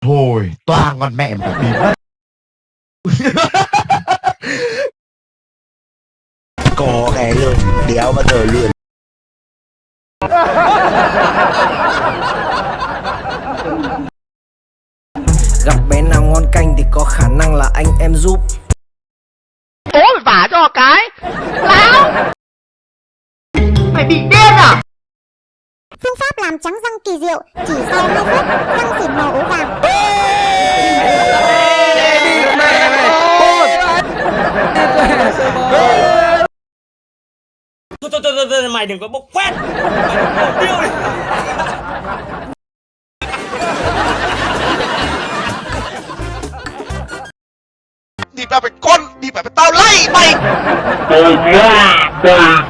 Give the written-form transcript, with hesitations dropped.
Thôi, toàn con mẹ mà bịp mất. Có cái lươn đéo bao giờ lươn. Gặp bé nào ngon canh thì có khả năng là anh em giúp. Bố phải vả cho cái láo. Mày bị điên à? Phương pháp làm trắng răng kỳ diệu, chỉ sau 2 phút, răng xỉn màu ố vàng. Thôi, mày đừng có bốc phét. Mày đừng có đi. Đi vào phải con, đi vào phải tao lay mày.